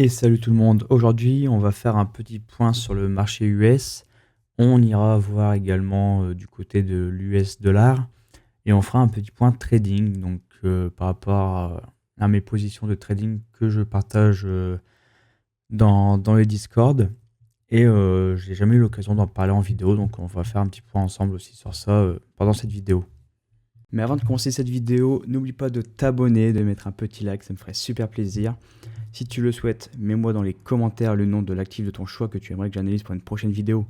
Et salut tout le monde. Aujourd'hui, on va faire un petit point sur le marché US. On ira voir également du côté de l'US dollar et on fera un petit point trading. Donc, par rapport à mes positions de trading que je partage dans les Discord. Et j'ai jamais eu l'occasion d'en parler en vidéo. Donc, on va faire un petit point ensemble aussi sur ça pendant cette vidéo. Mais avant de commencer cette vidéo, n'oublie pas de t'abonner, de mettre un petit like, ça me ferait super plaisir. Si tu le souhaites, mets-moi dans les commentaires le nom de l'actif de ton choix que tu aimerais que j'analyse pour une prochaine vidéo.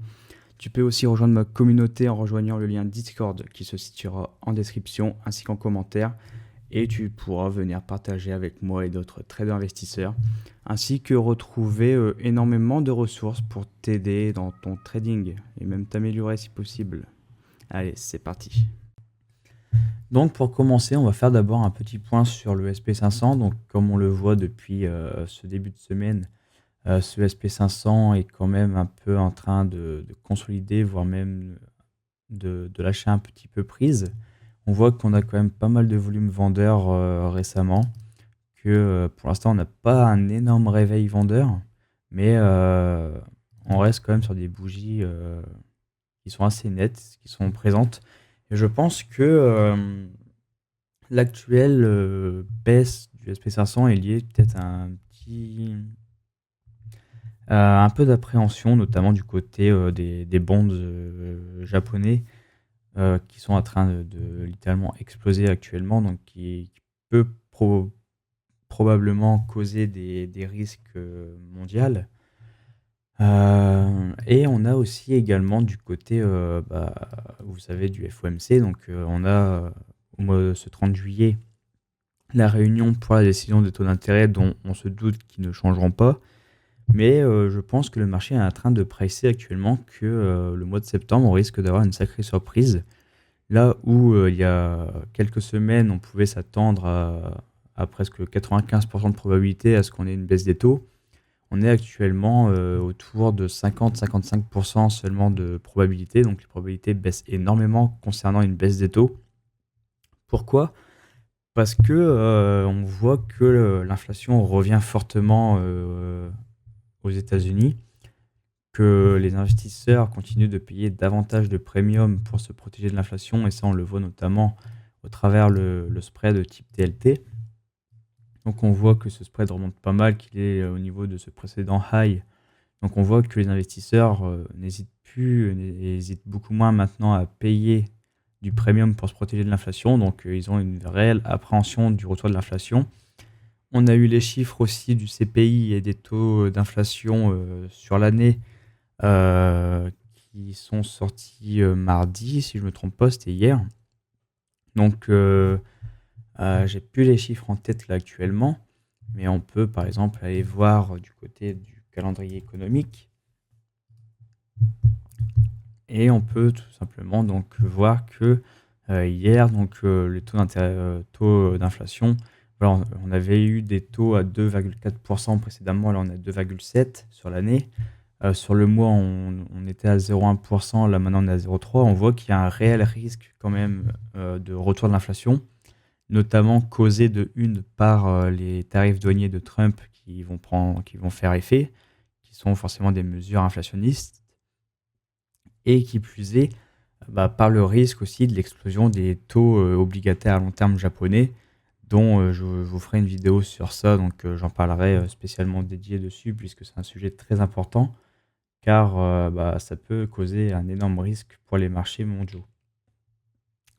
Tu peux aussi rejoindre ma communauté en rejoignant le lien Discord qui se situera en description ainsi qu'en commentaire. Et tu pourras venir partager avec moi et d'autres traders investisseurs, ainsi que retrouver énormément de ressources pour t'aider dans ton trading et même t'améliorer si possible. Allez, c'est parti. Donc pour commencer, on va faire d'abord un petit point sur le SP500. Donc comme on le voit depuis ce début de semaine, ce SP500 est quand même un peu en train de consolider, voire même de lâcher un petit peu prise. On voit qu'on a quand même pas mal de volume vendeur récemment, que pour l'instant on n'a pas un énorme réveil vendeur, mais on reste quand même sur des bougies qui sont assez nettes, qui sont présentes. Et je pense que l'actuelle baisse du SP500 est liée peut-être à un peu d'appréhension, notamment du côté des bonds japonais qui sont en train de littéralement exploser actuellement, donc qui peut probablement causer des risques mondiaux. Et on a aussi également du côté, vous savez, du FOMC. Donc, on a ce 30 juillet la réunion pour la décision des taux d'intérêt dont on se doute qu'ils ne changeront pas. Mais je pense que le marché est en train de pricer actuellement que le mois de septembre, on risque d'avoir une sacrée surprise. Là où il y a quelques semaines, on pouvait s'attendre à presque 95% de probabilité à ce qu'on ait une baisse des taux. On est actuellement autour de 50-55% seulement de probabilité. Donc les probabilités baissent énormément concernant une baisse des taux. Pourquoi ? Parce que on voit que l'inflation revient fortement aux États-Unis, que les investisseurs continuent de payer davantage de premium pour se protéger de l'inflation, et ça on le voit notamment au travers le spread type TLT. Donc on voit que ce spread remonte pas mal, qu'il est au niveau de ce précédent high. Donc on voit que les investisseurs n'hésitent beaucoup moins maintenant à payer du premium pour se protéger de l'inflation. Donc ils ont une réelle appréhension du retour de l'inflation. On a eu les chiffres aussi du CPI et des taux d'inflation sur l'année qui sont sortis mardi, si je ne me trompe pas, c'était hier. Donc j'ai plus les chiffres en tête là actuellement, mais on peut par exemple aller voir du côté du calendrier économique et on peut tout simplement donc voir que hier donc les taux d'inflation, voilà, on avait eu des taux à 2,4% précédemment, là on est à 2,7 sur l'année. Sur le mois, on était à 0,1%, là maintenant on est à 0,3. On voit qu'il y a un réel risque quand même de retour de l'inflation, notamment causé de une par les tarifs douaniers de Trump qui vont faire effet, qui sont forcément des mesures inflationnistes, et qui plus est, par le risque aussi de l'explosion des taux obligataires à long terme japonais, dont je vous ferai une vidéo sur ça, donc j'en parlerai spécialement dédié dessus, puisque c'est un sujet très important, car ça peut causer un énorme risque pour les marchés mondiaux.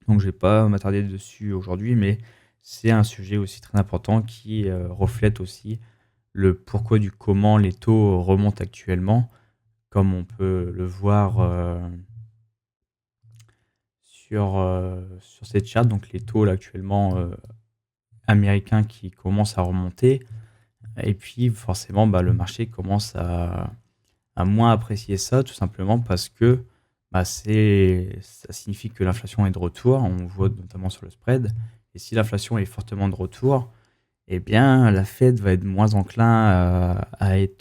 Donc je ne vais pas m'attarder dessus aujourd'hui, mais c'est un sujet aussi très important qui reflète aussi le pourquoi du comment les taux remontent actuellement, comme on peut le voir sur cette charte. Donc les taux là, actuellement américains qui commencent à remonter, et puis forcément le marché commence à moins apprécier ça, tout simplement parce que ça signifie que l'inflation est de retour, on voit notamment sur le spread, et si l'inflation est fortement de retour, eh bien la Fed va être moins enclin à être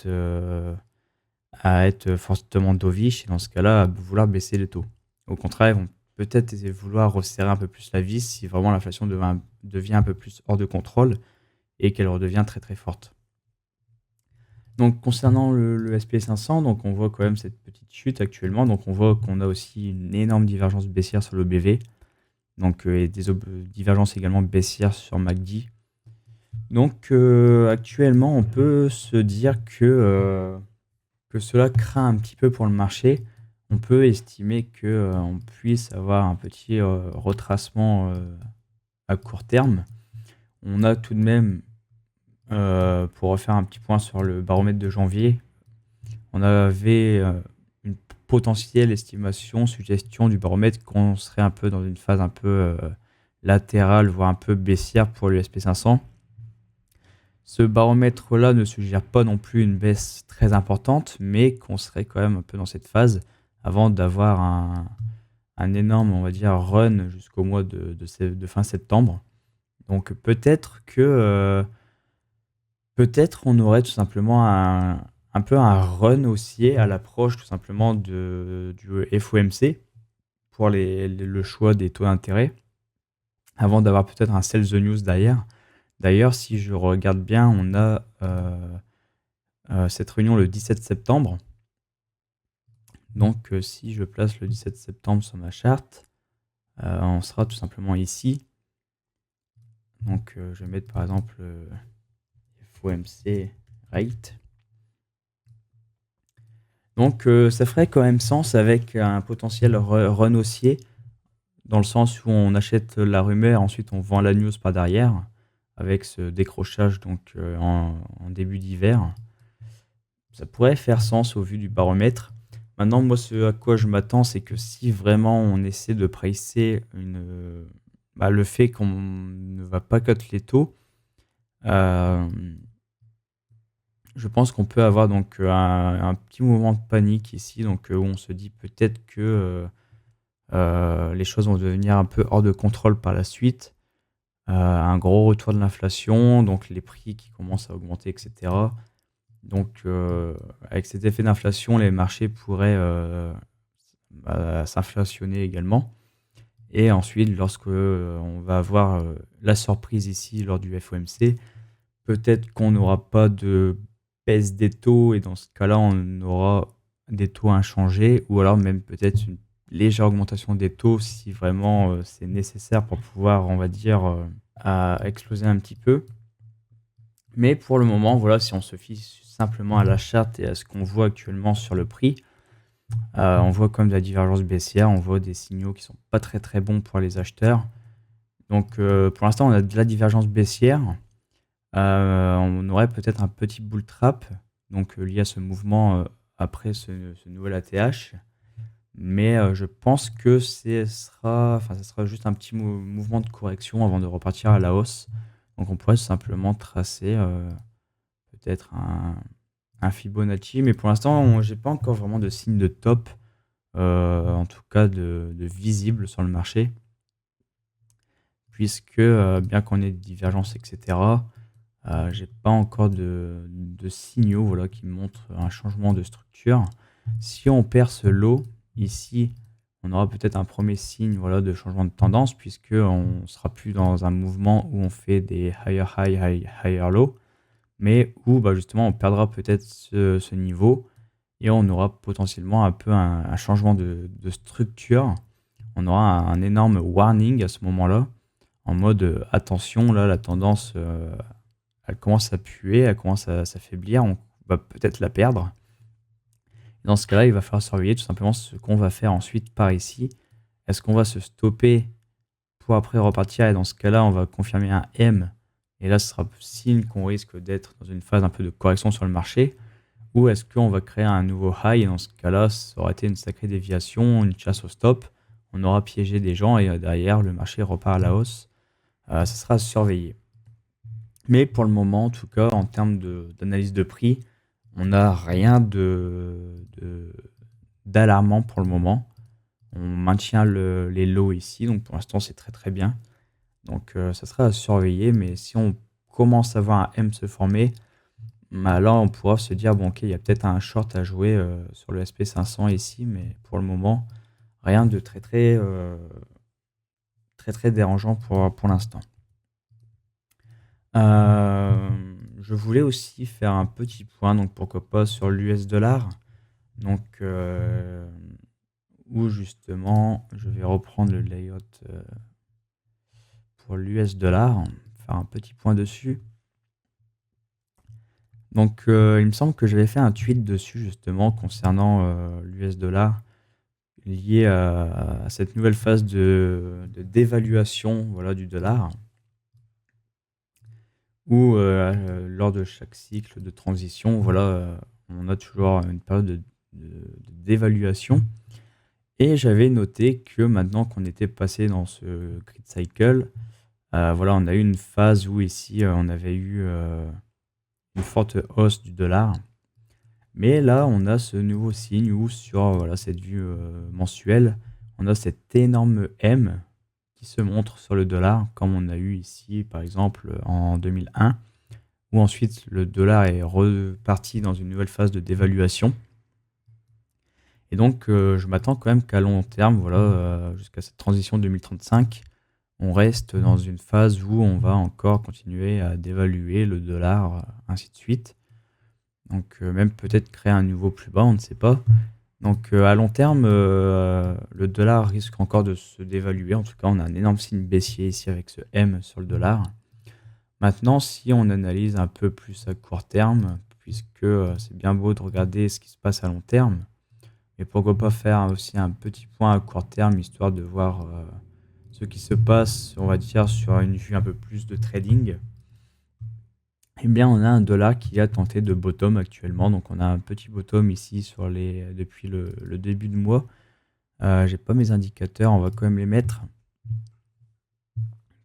fortement dovish, et dans ce cas-là, à vouloir baisser les taux. Au contraire, ils vont peut-être vouloir resserrer un peu plus la vis si vraiment l'inflation devient un peu plus hors de contrôle et qu'elle redevient très très forte. Donc concernant le SP500, donc on voit quand même cette petite chute actuellement. Donc on voit qu'on a aussi une énorme divergence baissière sur l'OBV. Donc et des divergences également baissières sur MACD. Donc actuellement, on peut se dire que cela craint un petit peu pour le marché. On peut estimer que on puisse avoir un petit retracement à court terme. On a tout de même, pour refaire un petit point sur le baromètre de janvier, on avait une potentielle estimation, suggestion du baromètre qu'on serait un peu dans une phase un peu latérale, voire un peu baissière pour le SP500. Ce baromètre-là ne suggère pas non plus une baisse très importante, mais qu'on serait quand même un peu dans cette phase avant d'avoir un énorme, on va dire, run jusqu'au mois de fin septembre. Donc peut-être on aurait tout simplement un peu un run haussier à l'approche tout simplement du FOMC pour le choix des taux d'intérêt, avant d'avoir peut-être un sell the news derrière. D'ailleurs, si je regarde bien, on a cette réunion le 17 septembre. Donc si je place le 17 septembre sur ma charte, on sera tout simplement ici. Donc je vais mettre par exemple FOMC rate. Donc ça ferait quand même sens avec un potentiel run haussier, dans le sens où on achète la rumeur, ensuite on vend la news par derrière, avec ce décrochage donc en début d'hiver. Ça pourrait faire sens au vu du baromètre. Maintenant, moi, ce à quoi je m'attends, c'est que si vraiment on essaie de pricer le fait qu'on ne va pas cut les taux, euh, je pense qu'on peut avoir donc un petit mouvement de panique ici, donc où on se dit peut-être que les choses vont devenir un peu hors de contrôle par la suite. Un gros retour de l'inflation, donc les prix qui commencent à augmenter, etc. Donc, avec cet effet d'inflation, les marchés pourraient s'inflationner également. Et ensuite, lorsque on va avoir la surprise ici lors du FOMC, peut-être qu'on n'aura pas de baisse des taux et dans ce cas-là, on aura des taux inchangés ou alors même peut-être une légère augmentation des taux si vraiment c'est nécessaire pour pouvoir, on va dire, exploser un petit peu. Mais pour le moment, voilà, si on se fie simplement à la charte et à ce qu'on voit actuellement sur le prix, on voit comme de la divergence baissière, on voit des signaux qui sont pas très très bons pour les acheteurs. Donc pour l'instant, on a de la divergence baissière. On aurait peut-être un petit bull trap, donc lié à ce mouvement après ce nouvel ATH. Mais je pense que ça sera juste un petit mouvement de correction avant de repartir à la hausse. Donc on pourrait simplement tracer peut-être un Fibonacci, mais pour l'instant, j'ai pas encore vraiment de signe de top, en tout cas de visible sur le marché, puisque bien qu'on ait des divergences, etc., j'ai pas encore de signaux voilà, qui montrent un changement de structure. Si on perce l'eau ici, on aura peut-être un premier signe voilà, de changement de tendance, puisque on sera plus dans un mouvement où on fait des higher high, higher low, mais où justement on perdra peut-être ce niveau et on aura potentiellement un peu un changement de structure. On aura un énorme warning à ce moment-là, en mode attention, là la tendance elle commence à puer, elle commence à s'affaiblir, on va peut-être la perdre. Dans ce cas-là, il va falloir surveiller tout simplement ce qu'on va faire ensuite par ici. Est-ce qu'on va se stopper pour après repartir et dans ce cas-là, on va confirmer un M et là, ce sera signe qu'on risque d'être dans une phase un peu de correction sur le marché. Ou est-ce qu'on va créer un nouveau high et dans ce cas-là, ça aurait été une sacrée déviation, une chasse au stop. On aura piégé des gens et derrière, le marché repart à la hausse. Ça sera à surveiller. Mais pour le moment, en tout cas, en termes d'analyse de prix, on n'a rien d'alarmant pour le moment. On maintient les lows ici, donc pour l'instant, c'est très très bien. Donc ça sera à surveiller, mais si on commence à voir un M se former, là on pourra se dire, bon ok, il y a peut-être un short à jouer sur le SP500 ici, mais pour le moment, rien de très très dérangeant pour l'instant. je voulais aussi faire un petit point, donc pourquoi pas sur l'US dollar. Donc, où justement, je vais reprendre le layout pour l'US dollar, faire un petit point dessus. Donc, il me semble que j'avais fait un tweet dessus justement concernant l'US dollar, lié à cette nouvelle phase de dévaluation, voilà, du dollar, où lors de chaque cycle de transition, voilà, on a toujours une période de dévaluation. Et j'avais noté que maintenant qu'on était passé dans ce grid cycle, voilà, on a eu une phase où ici, on avait eu une forte hausse du dollar. Mais là, on a ce nouveau signe où sur voilà, cette vue mensuelle, on a cet énorme M qui se montre sur le dollar, comme on a eu ici, par exemple, en 2001, où ensuite le dollar est reparti dans une nouvelle phase de dévaluation. Et donc, je m'attends quand même qu'à long terme, voilà, jusqu'à cette transition 2035, on reste dans une phase où on va encore continuer à dévaluer le dollar, ainsi de suite. Donc, même peut-être créer un niveau plus bas, on ne sait pas. Donc, à long terme, le dollar risque encore de se dévaluer. En tout cas, on a un énorme signe baissier ici avec ce M sur le dollar. Maintenant, si on analyse un peu plus à court terme, puisque c'est bien beau de regarder ce qui se passe à long terme, mais pourquoi pas faire aussi un petit point à court terme, histoire de voir ce qui se passe, on va dire, sur une vue un peu plus de trading. Eh bien, on a un dollar qui a tenté de bottom actuellement. Donc, on a un petit bottom ici depuis le début de mois. J'ai pas mes indicateurs, on va quand même les mettre.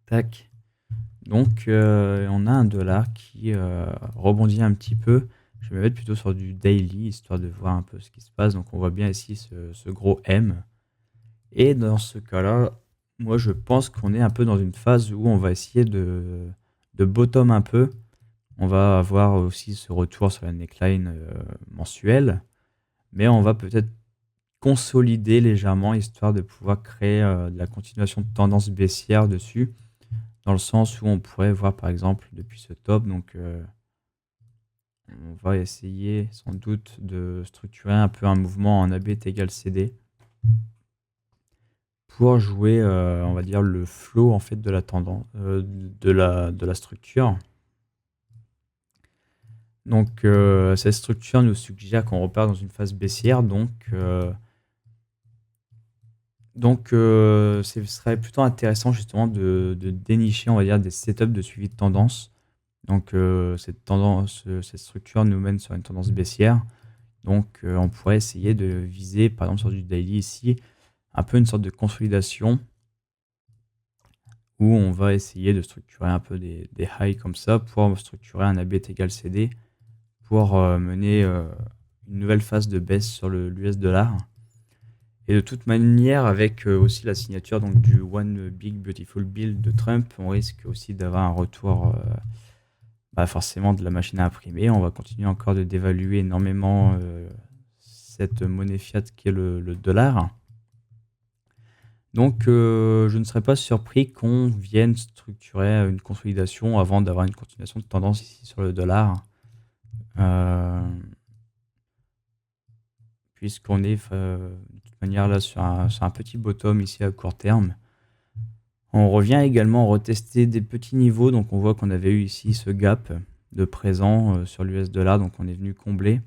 Tac. Donc, on a un dollar qui rebondit un petit peu. Je vais me mettre plutôt sur du daily, histoire de voir un peu ce qui se passe. Donc, on voit bien ici ce gros M. Et dans ce cas-là, moi, je pense qu'on est un peu dans une phase où on va essayer de bottom un peu. On va avoir aussi ce retour sur la neckline mensuelle. Mais on va peut-être consolider légèrement, histoire de pouvoir créer de la continuation de tendance baissière dessus. Dans le sens où on pourrait voir par exemple depuis ce top, donc on va essayer sans doute de structurer un peu un mouvement en AB est égal CD pour jouer, on va dire, le flow en fait de la tendance, de la structure. Donc cette structure nous suggère qu'on repart dans une phase baissière, ce serait plutôt intéressant justement de dénicher, on va dire, des setups de suivi de tendance. Donc cette structure nous mène sur une tendance baissière. Donc on pourrait essayer de viser, par exemple sur du daily ici, un peu une sorte de consolidation où on va essayer de structurer un peu des highs comme ça pour structurer un AB est égal CD pour mener une nouvelle phase de baisse sur l'US dollar. Et de toute manière, avec aussi la signature donc, du One Big Beautiful Bill de Trump, on risque aussi d'avoir un retour forcément de la machine à imprimer. On va continuer encore de dévaluer énormément cette monnaie fiat qui est le dollar. Donc je ne serais pas surpris qu'on vienne structurer une consolidation avant d'avoir une continuation de tendance ici sur le dollar. Puisqu'on est de toute manière là sur un petit bottom ici à court terme. On revient également retester des petits niveaux, donc on voit qu'on avait eu ici ce gap de présent sur l'US dollar, donc on est venu combler.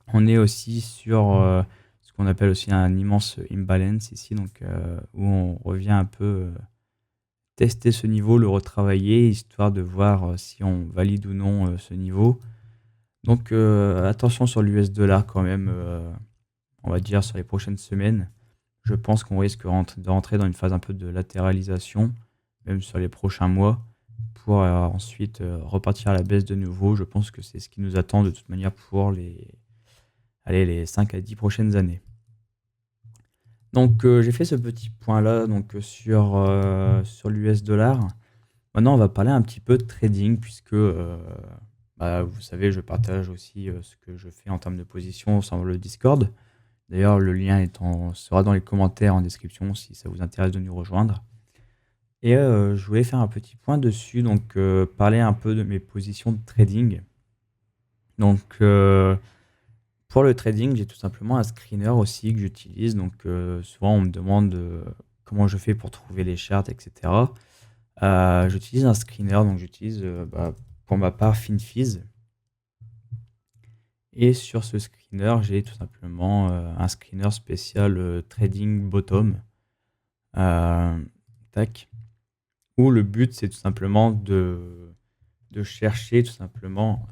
On est aussi sur ce qu'on appelle aussi un immense imbalance ici, donc où on revient un peu tester ce niveau, le retravailler, histoire de voir si on valide ou non ce niveau. Donc attention sur l'US dollar quand même, on va dire sur les prochaines semaines. Je pense qu'on risque de rentrer dans une phase un peu de latéralisation, même sur les prochains mois, pour ensuite repartir à la baisse de nouveau. Je pense que c'est ce qui nous attend de toute manière pour les 5 à 10 prochaines années. Donc j'ai fait ce petit point-là donc, sur l'US dollar. Maintenant, on va parler un petit peu de trading, puisque vous savez, je partage aussi ce que je fais en termes de position sur le Discord. D'ailleurs, le lien sera dans les commentaires en description si ça vous intéresse de nous rejoindre. Et je voulais faire un petit point dessus, donc parler un peu de mes positions de trading. Donc pour le trading, j'ai tout simplement un screener aussi que j'utilise. Donc souvent on me demande, comment je fais pour trouver les charts et cetera. J'utilise un screener, donc j'utilise, pour ma part FinFiz. Et sur ce screener, j'ai tout simplement, un screener spécial, trading bottom. Tac. Où le but, c'est tout simplement de chercher tout simplement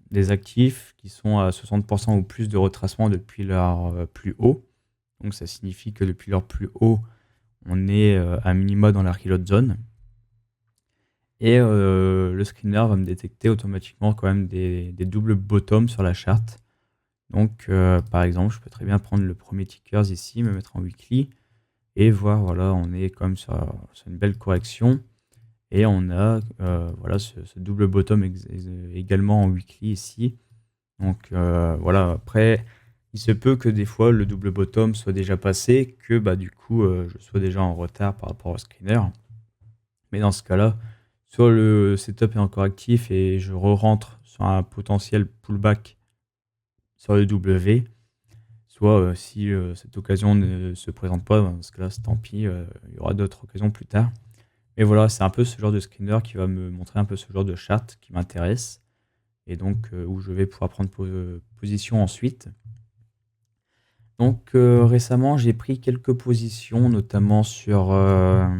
des actifs qui sont à 60% ou plus de retracement depuis leur plus haut. Donc ça signifie que depuis leur plus haut, on est à minima dans la reload zone. Et le screener va me détecter automatiquement quand même des doubles bottoms sur la charte. Donc par exemple, je peux très bien prendre le premier tickers ici, me mettre en weekly et voir, voilà, on est quand même sur une belle correction. Et on a voilà, ce double bottom également en weekly ici. Donc voilà, après, il se peut que des fois le double bottom soit déjà passé, que bah, du coup je sois déjà en retard par rapport au screener. Mais dans ce cas-là, soit le setup est encore actif et je re-rentre sur un potentiel pullback sur le W, soit si cette occasion ne se présente pas, dans ce cas-là, c'est tant pis, il y aura d'autres occasions plus tard. Et voilà, c'est un peu ce genre de screener qui va me montrer un peu ce genre de charte qui m'intéresse et donc où je vais pouvoir prendre position ensuite. Donc récemment, j'ai pris quelques positions, notamment sur... alors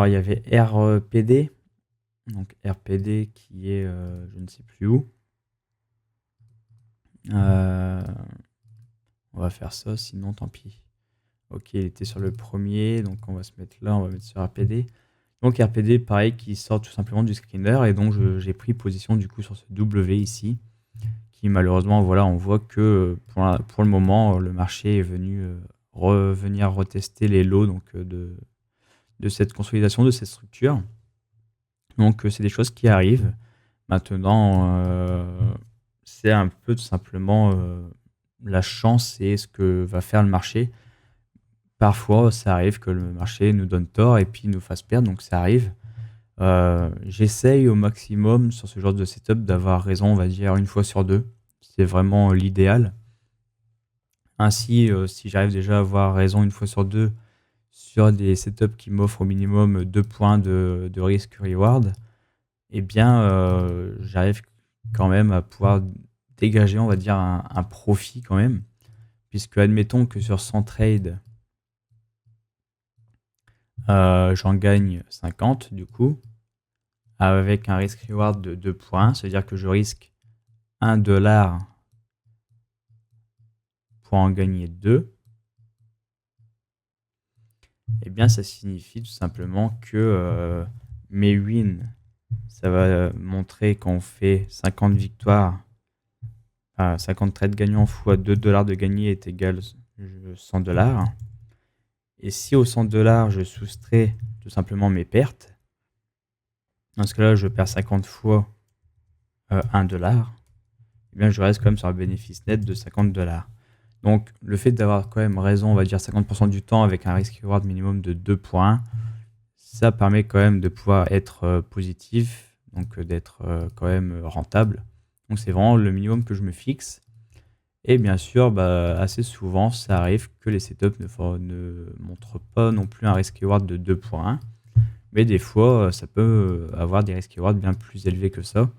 il y avait RPD, donc RPD qui est je ne sais plus où. On va faire ça, sinon tant pis. Ok, il était sur le premier, donc on va se mettre là, on va mettre sur RPD. Donc RPD, pareil, qui sort tout simplement du screener, et donc j'ai pris position du coup sur ce W ici, qui malheureusement, voilà, on voit que pour le moment, le marché est venu revenir retester les lows donc, de cette consolidation, de cette structure. Donc c'est des choses qui arrivent. Maintenant, c'est un peu tout simplement la chance et ce que va faire le marché. Parfois, ça arrive que le marché nous donne tort et puis nous fasse perdre, donc ça arrive. J'essaye au maximum sur ce genre de setup d'avoir raison, on va dire, une fois sur deux. C'est vraiment l'idéal. Ainsi, si j'arrive déjà à avoir raison une fois sur deux sur des setups qui m'offrent au minimum 2 points de risk-reward, eh bien, j'arrive quand même à pouvoir dégager, on va dire, un profit quand même. Puisque admettons que sur 100 trades, j'en gagne 50 du coup, avec un risk reward de 2 points, c'est-à-dire que je risque 1 dollar pour en gagner 2. Eh bien, ça signifie tout simplement que mes wins, ça va montrer qu'on fait 50 victoires, 50 trades gagnants fois 2 dollars de gagné est égal 100 dollars. Et si aux 100 dollars, je soustrais tout simplement mes pertes, dans ce cas-là, je perds 50 fois 1 dollar, eh bien, je reste quand même sur un bénéfice net de 50 dollars. Donc, le fait d'avoir quand même raison, on va dire 50% du temps avec un risk-reward minimum de 2 points, ça permet quand même de pouvoir être positif, donc d'être quand même rentable. Donc, c'est vraiment le minimum que je me fixe. Et bien sûr, bah, assez souvent, ça arrive que les setups ne montrent pas non plus un risk-reward de 2 points. Mais des fois, ça peut avoir des risk-rewards bien plus élevés que ça.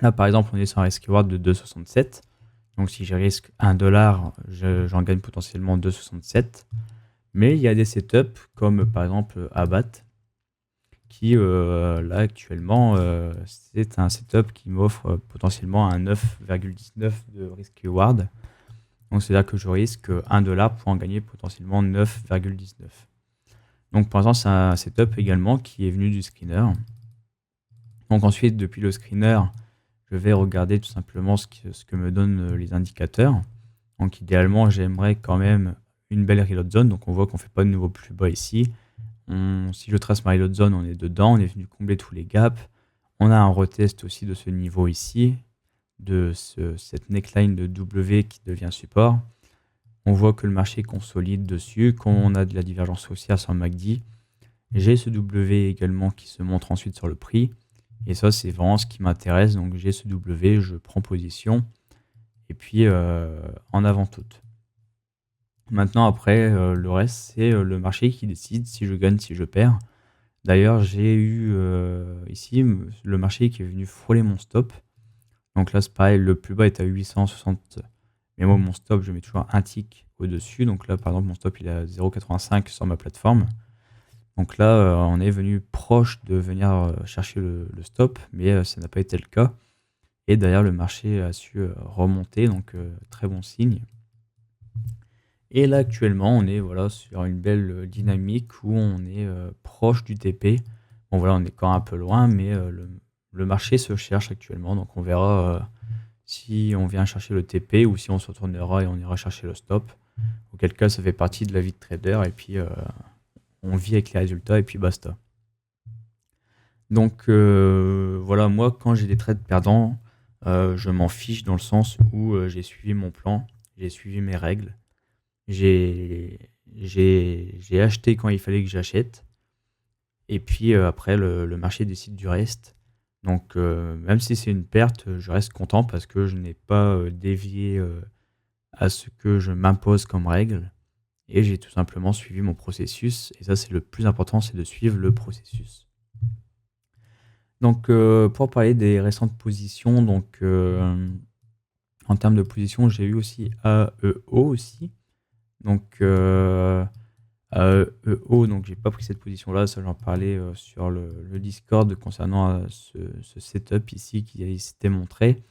Là, par exemple, on est sur un risk-reward de 2,67. Donc, si je risque 1 dollar, j'en gagne potentiellement 2,67. Mais il y a des setups comme par exemple Abat qui, là, actuellement, c'est un setup qui m'offre potentiellement un 9,19 de risk-reward. Donc, c'est-à-dire que je risque 1 dollar pour en gagner potentiellement 9,19. Donc, pour l'instant, c'est un setup également qui est venu du screener. Donc, ensuite, depuis le screener, je vais regarder tout simplement ce que me donnent les indicateurs. Donc, idéalement, j'aimerais quand même une belle reload zone. Donc, on voit qu'on ne fait pas de nouveau plus bas ici. Si je trace ma reload zone, on est dedans. On est venu combler tous les gaps. On a un retest aussi de ce niveau ici, de cette neckline de W qui devient support. On voit que le marché consolide dessus, qu'on a de la divergence haussière sur le MACD. J'ai ce W également qui se montre ensuite sur le prix. Et ça, c'est vraiment ce qui m'intéresse. Donc j'ai ce W, je prends position. Et puis en avant toute. Maintenant, après, le reste, c'est le marché qui décide si je gagne, si je perds. D'ailleurs, j'ai eu ici le marché qui est venu frôler mon stop. Donc là, c'est pareil, le plus bas est à 860. Mais moi, mon stop, je mets toujours un tick au-dessus. Donc là, par exemple, mon stop, il est à 0,85 sur ma plateforme. Donc là, on est venu proche de venir chercher le stop, mais ça n'a pas été le cas. Et d'ailleurs, le marché a su remonter, donc très bon signe. Et là, actuellement, on est voilà, sur une belle dynamique où on est proche du TP. Bon, voilà, on est encore un peu loin, mais le marché se cherche actuellement. Donc, on verra si on vient chercher le TP ou si on se retournera et on ira chercher le stop. Auquel cas, ça fait partie de la vie de trader et puis on vit avec les résultats et puis basta. Donc, voilà, moi, quand j'ai des trades perdants, je m'en fiche dans le sens où j'ai suivi mon plan, j'ai suivi mes règles. J'ai acheté quand il fallait que j'achète. Et puis après, le marché décide du reste. Donc même si c'est une perte, je reste content parce que je n'ai pas dévié à ce que je m'impose comme règle. Et j'ai tout simplement suivi mon processus. Et ça, c'est le plus important, c'est de suivre le processus. Donc pour parler des récentes positions, donc en termes de position, j'ai eu aussi AEO aussi. Donc EO, donc j'ai pas pris cette position-là, ça j'en parlais sur le Discord concernant ce setup ici qui s'était montré.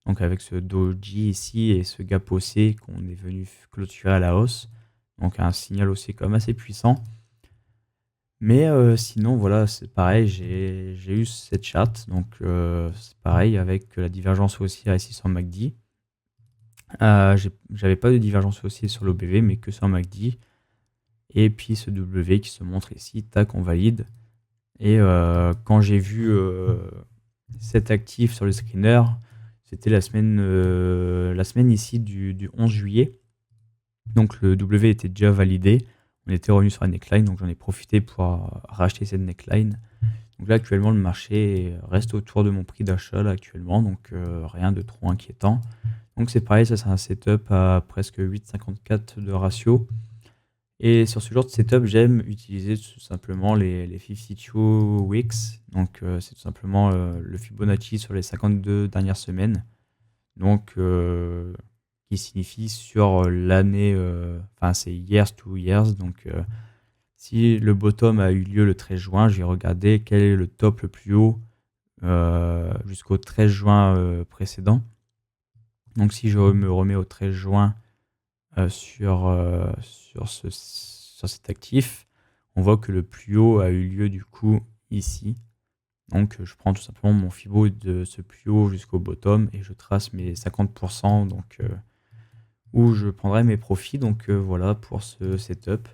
Donc avec ce doji ici et ce gap haussier qu'on est venu clôturer à la hausse. Donc un signal haussier quand même assez puissant. Mais sinon voilà, c'est pareil, j'ai eu cette charte. Donc c'est pareil avec la divergence haussière ici sur MACD. J'avais pas de divergence haussière sur l'OBV mais que sur MACD. Et puis ce W qui se montre ici, tac, on valide. Et quand j'ai vu cet actif sur le screener, c'était la semaine ici du 11 juillet. Donc le W était déjà validé. On était revenu sur la neckline, donc j'en ai profité pour racheter cette neckline. Donc là actuellement le marché reste autour de mon prix d'achat là, actuellement, donc rien de trop inquiétant. Donc c'est pareil, ça c'est un setup à presque 8,54 de ratio. Et sur ce genre de setup, j'aime utiliser tout simplement les 52 weeks. Donc, c'est tout simplement le Fibonacci sur les 52 dernières semaines. Donc, qui signifie sur l'année, enfin, c'est years to years. Donc, si le bottom a eu lieu le 13 juin, je vais regarder quel est le top le plus haut jusqu'au 13 juin précédent. Donc, si je me remets au 13 juin sur cet actif, on voit que le plus haut a eu lieu du coup ici. Donc je prends tout simplement mon Fibo de ce plus haut jusqu'au bottom et je trace mes 50%, donc où je prendrai mes profits. Donc voilà pour ce setup.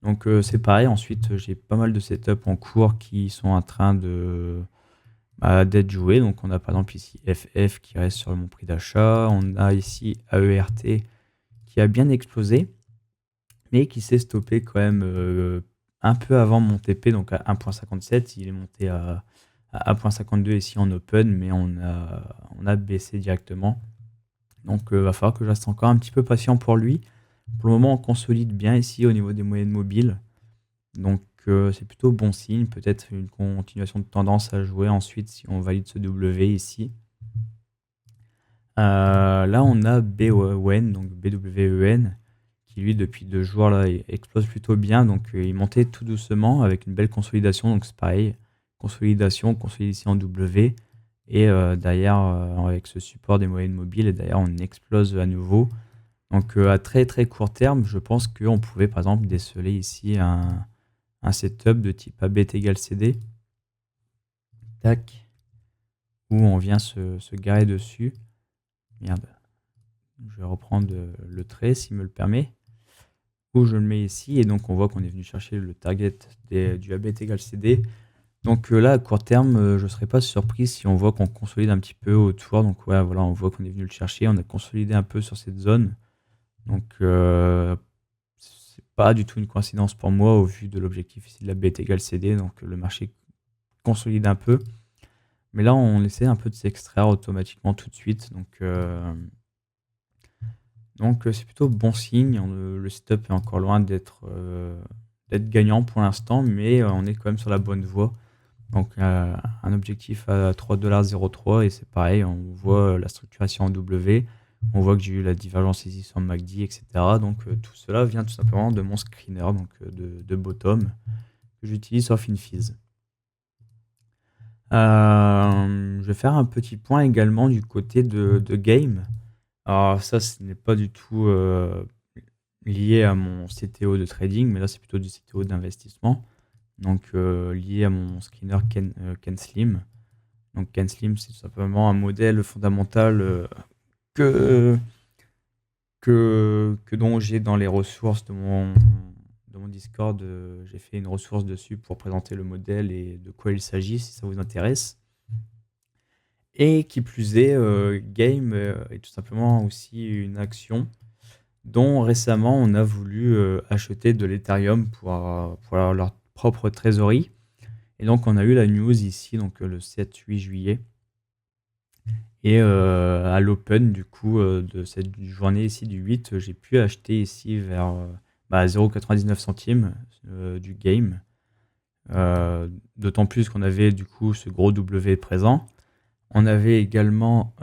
Donc c'est pareil, ensuite j'ai pas mal de setups en cours qui sont en train d'être joués. Donc on a par exemple ici FF qui reste sur mon prix d'achat, on a ici AERT qui a bien explosé, mais qui s'est stoppé quand même un peu avant mon TP, donc à 1.57. Il est monté à 1.52 ici en open, mais on a baissé directement. Donc va falloir que je reste encore un petit peu patient pour lui. Pour le moment, on consolide bien ici au niveau des moyennes mobiles. Donc c'est plutôt bon signe. Peut-être une continuation de tendance à jouer ensuite si on valide ce W ici. Là, on a BWEN, donc BWEN, qui lui, depuis 2 jours, là, il explose plutôt bien. Donc, il montait tout doucement avec une belle consolidation. Donc, c'est pareil, consolidation, consolide ici en W. Et derrière, avec ce support des moyennes mobiles, et derrière, on explose à nouveau. Donc, à très très court terme, je pense qu'on pouvait par exemple déceler ici un setup de type AB est égal CD. Tac. Où on vient se garer dessus. Merde. Je vais reprendre le trait s'il me le permet. Où je le mets ici. Et donc, on voit qu'on est venu chercher le target du AB est égal CD. Donc là, à court terme, je ne serais pas surpris si on voit qu'on consolide un petit peu autour. Donc ouais, voilà, on voit qu'on est venu le chercher. On a consolidé un peu sur cette zone. Donc, c'est pas du tout une coïncidence pour moi au vu de l'objectif ici de la B est égale CD, donc le marché consolide un peu. Mais là, on essaie un peu de s'extraire automatiquement tout de suite. Donc, c'est plutôt bon signe. Le setup est encore loin d'être gagnant pour l'instant, mais on est quand même sur la bonne voie. Donc, un objectif à 3,03 $ et c'est pareil, on voit la structuration en W, on voit que j'ai eu la divergence ici sur MACD, etc. Donc, tout cela vient tout simplement de mon screener, donc de Bottom, que j'utilise sur FinFiz. Je vais faire un petit point également du côté de Game. Alors ça, ce n'est pas du tout lié à mon CTO de trading, mais là, c'est plutôt du CTO d'investissement. Donc, lié à mon screener KenSlim. Donc, KenSlim, c'est tout simplement un modèle fondamental que, dont j'ai dans les ressources de mon Discord. J'ai fait une ressource dessus pour présenter le modèle et de quoi il s'agit, si ça vous intéresse. Et qui plus est, Game est tout simplement aussi une action dont récemment on a voulu acheter de l'Ethereum pour leur propre trésorerie. Et donc on a eu la news ici, donc le 7-8 juillet. Et à l'open du coup de cette journée ici du 8, j'ai pu acheter ici vers 0,99 centimes du Game. D'autant plus qu'on avait du coup ce gros W présent. On avait également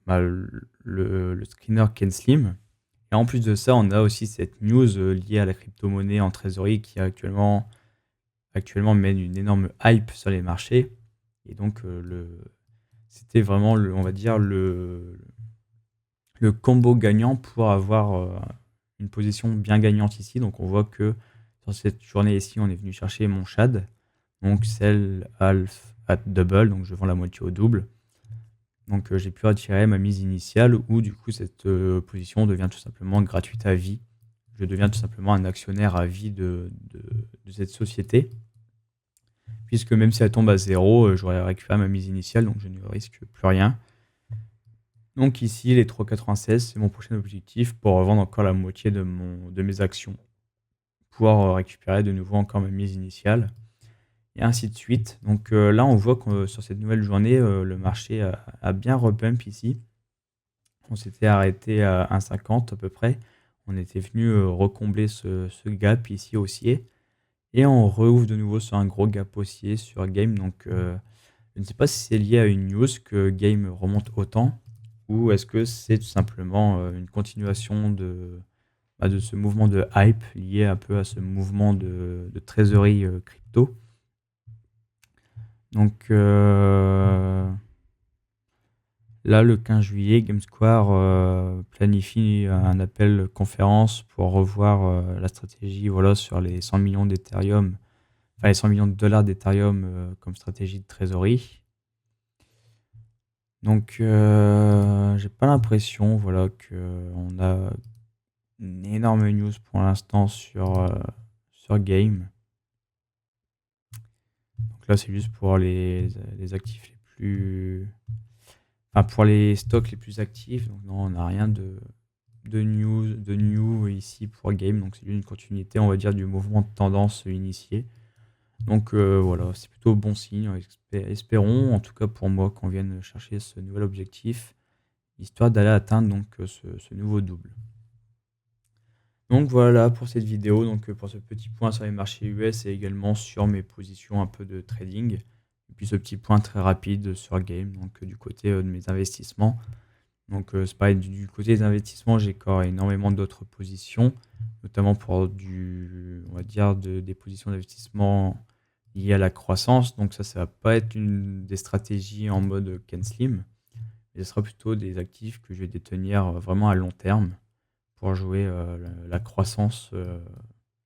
le screener KenSlim. Et en plus de ça, on a aussi cette news liée à la crypto-monnaie en trésorerie qui actuellement mène une énorme hype sur les marchés. Et donc, c'était vraiment, on va dire, le combo gagnant pour avoir une position bien gagnante ici. Donc, on voit que sur cette journée ici, on est venu chercher mon SHAD. Donc, sell half at double. Donc, je vends la moitié au double. Donc, j'ai pu retirer ma mise initiale où, du coup, cette position devient tout simplement gratuite à vie. Je deviens tout simplement un actionnaire à vie de cette société. Puisque même si elle tombe à 0, j'aurais récupéré ma mise initiale, donc je ne risque plus rien. Donc ici, les 3,96, c'est mon prochain objectif pour revendre encore la moitié de mes actions. Pouvoir récupérer de nouveau encore ma mise initiale. Et ainsi de suite. Donc là, on voit que sur cette nouvelle journée, le marché a bien repump ici. On s'était arrêté à 1,50 à peu près. On était venu recombler ce gap ici haussier. Et on rouvre de nouveau sur un gros gap haussier sur Game. Donc je ne sais pas si c'est lié à une news que Game remonte autant ou est-ce que c'est tout simplement une continuation de ce mouvement de hype lié un peu à ce mouvement de trésorerie crypto. Donc là, le 15 juillet, GameSquare planifie un appel conférence pour revoir la stratégie sur les 100 millions d'Ethereum, enfin les 100 millions de dollars d'Ethereum comme stratégie de trésorerie. Donc, j'ai pas l'impression qu'on a une énorme news pour l'instant sur Game. Donc là, c'est juste pour les actifs les plus... Enfin, pour les stocks les plus actifs. Donc non, on n'a rien de new ici pour Game. Donc c'est juste une continuité, on va dire, du mouvement de tendance initié. Donc voilà, c'est plutôt bon signe. Espérons, en tout cas pour moi, qu'on vienne chercher ce nouvel objectif, histoire d'aller atteindre donc ce nouveau double. Donc voilà pour cette vidéo, donc pour ce petit point sur les marchés US et également sur mes positions un peu de trading. Et puis ce petit point très rapide sur Game, donc du côté de mes investissements. Donc c'est pareil, du côté des investissements, j'ai encore énormément d'autres positions, notamment pour on va dire des positions d'investissement liées à la croissance. Donc ça va pas être des stratégies en mode KenSlim, mais ce sera plutôt des actifs que je vais détenir vraiment à long terme pour jouer la croissance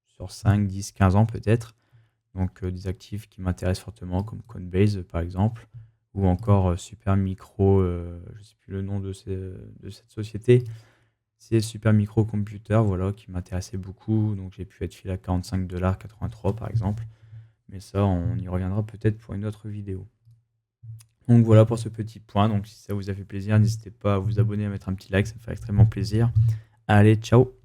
sur 5, 10, 15 ans peut-être. Donc des actifs qui m'intéressent fortement comme Coinbase par exemple, ou encore Super Micro, je ne sais plus le nom de cette société. C'est Super Micro Computer, voilà, qui m'intéressait beaucoup. Donc j'ai pu être filé à 45,83 $ par exemple. Mais ça, on y reviendra peut-être pour une autre vidéo. Donc voilà pour ce petit point. Donc si ça vous a fait plaisir, n'hésitez pas à vous abonner, à mettre un petit like, ça me fait extrêmement plaisir. Allez, ciao.